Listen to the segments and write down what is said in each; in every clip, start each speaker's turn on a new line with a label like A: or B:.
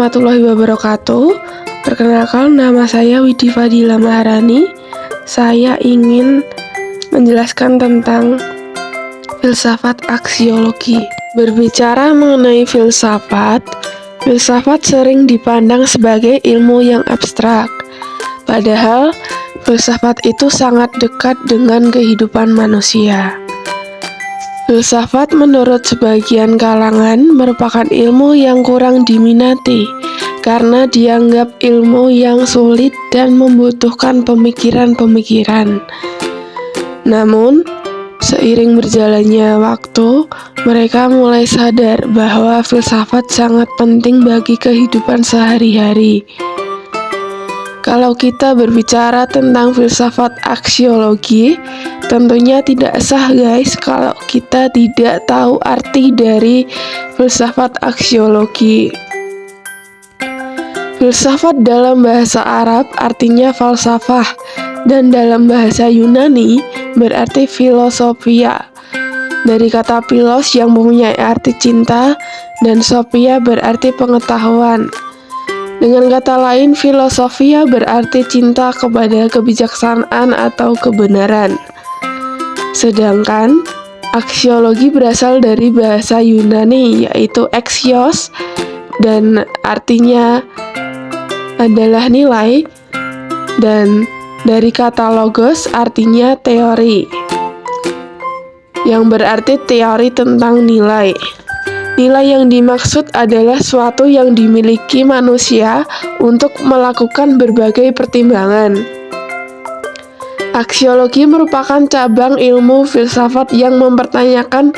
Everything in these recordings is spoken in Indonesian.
A: warahmatullahi wabarakatuh. Perkenalkan, nama saya Widi Fadila Maharani. Saya ingin menjelaskan tentang filsafat aksiologi. Berbicara mengenai filsafat sering dipandang sebagai ilmu yang abstrak. Padahal, filsafat itu sangat dekat dengan kehidupan manusia. Filsafat menurut sebagian kalangan merupakan ilmu yang kurang diminati karena dianggap ilmu yang sulit dan membutuhkan pemikiran-pemikiran. Namun, seiring berjalannya waktu, mereka mulai sadar bahwa filsafat sangat penting bagi kehidupan sehari-hari. Kalau kita berbicara tentang filsafat aksiologi, tentunya tidak sah guys kalau kita tidak tahu arti dari filsafat aksiologi. Filsafat dalam bahasa Arab artinya falsafah, dan dalam bahasa Yunani berarti filosofia. Dari kata philos yang mempunyai arti cinta, dan sophia berarti pengetahuan. Dengan kata lain, filosofia berarti cinta kepada kebijaksanaan atau kebenaran. Sedangkan aksiologi berasal dari bahasa Yunani, yaitu axios, dan artinya adalah nilai, dan dari kata logos artinya teori, yang berarti teori tentang nilai. Nilai yang dimaksud adalah suatu yang dimiliki manusia untuk melakukan berbagai pertimbangan. Aksiologi merupakan cabang ilmu filsafat yang mempertanyakan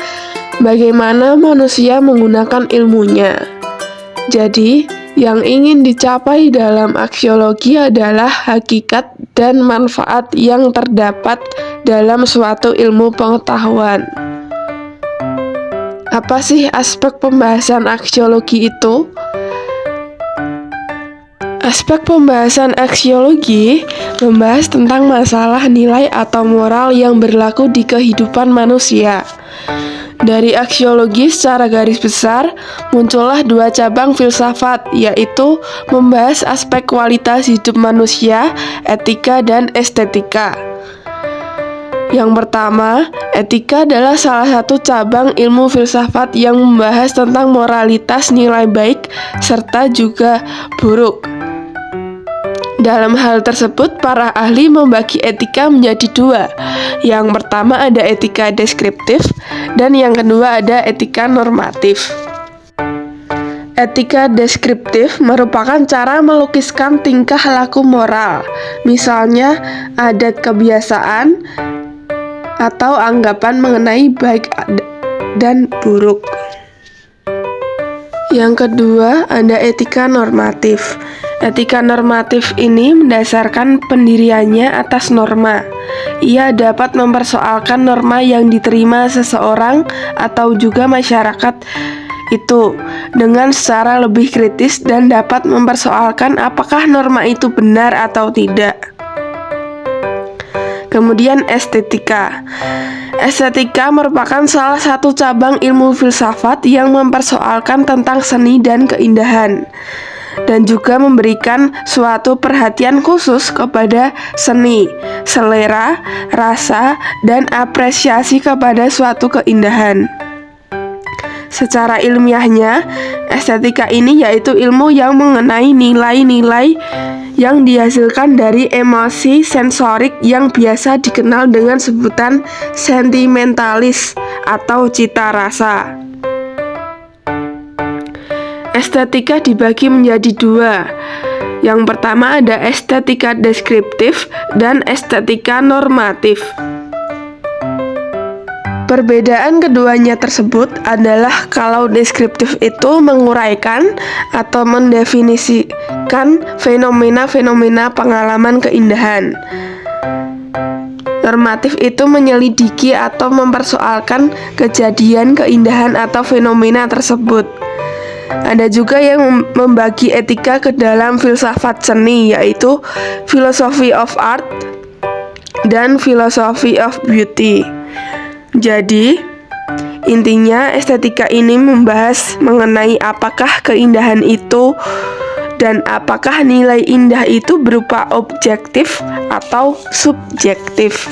A: bagaimana manusia menggunakan ilmunya. Jadi, yang ingin dicapai dalam aksiologi adalah hakikat dan manfaat yang terdapat dalam suatu ilmu pengetahuan. Apa sih aspek pembahasan aksiologi itu? Aspek pembahasan aksiologi membahas tentang masalah nilai atau moral yang berlaku di kehidupan manusia. Dari aksiologi secara garis besar, muncullah dua cabang filsafat, yaitu membahas aspek kualitas hidup manusia, etika dan estetika. Yang pertama, etika adalah salah satu cabang ilmu filsafat yang membahas tentang moralitas nilai baik serta juga buruk. Dalam hal tersebut, para ahli membagi etika menjadi dua. Yang pertama ada etika deskriptif, dan yang kedua ada etika normatif. Etika deskriptif merupakan cara melukiskan tingkah laku moral, misalnya adat kebiasaan, atau anggapan mengenai baik dan buruk. Yang kedua, ada etika normatif. Etika normatif ini mendasarkan pendiriannya atas norma. Ia dapat mempersoalkan norma yang diterima seseorang atau juga masyarakat itu dengan secara lebih kritis dan dapat mempersoalkan apakah norma itu benar atau tidak. Kemudian estetika. Estetika merupakan salah satu cabang ilmu filsafat yang mempersoalkan tentang seni dan keindahan, dan juga memberikan suatu perhatian khusus kepada seni, selera, rasa, dan apresiasi kepada suatu keindahan. Secara ilmiahnya, estetika ini yaitu ilmu yang mengenai nilai-nilai yang dihasilkan dari emosi sensorik yang biasa dikenal dengan sebutan sentimentalis atau cita rasa. Estetika dibagi menjadi dua. Yang pertama ada estetika deskriptif dan estetika normatif. Perbedaan keduanya tersebut adalah kalau deskriptif itu menguraikan atau mendefinisikan fenomena-fenomena pengalaman keindahan. Normatif itu menyelidiki atau mempersoalkan kejadian keindahan atau fenomena tersebut. Ada juga yang membagi etika ke dalam filsafat seni, yaitu philosophy of art dan philosophy of beauty. Jadi, Intinya, estetika ini membahas mengenai apakah keindahan itu dan apakah nilai indah itu berupa objektif atau subjektif.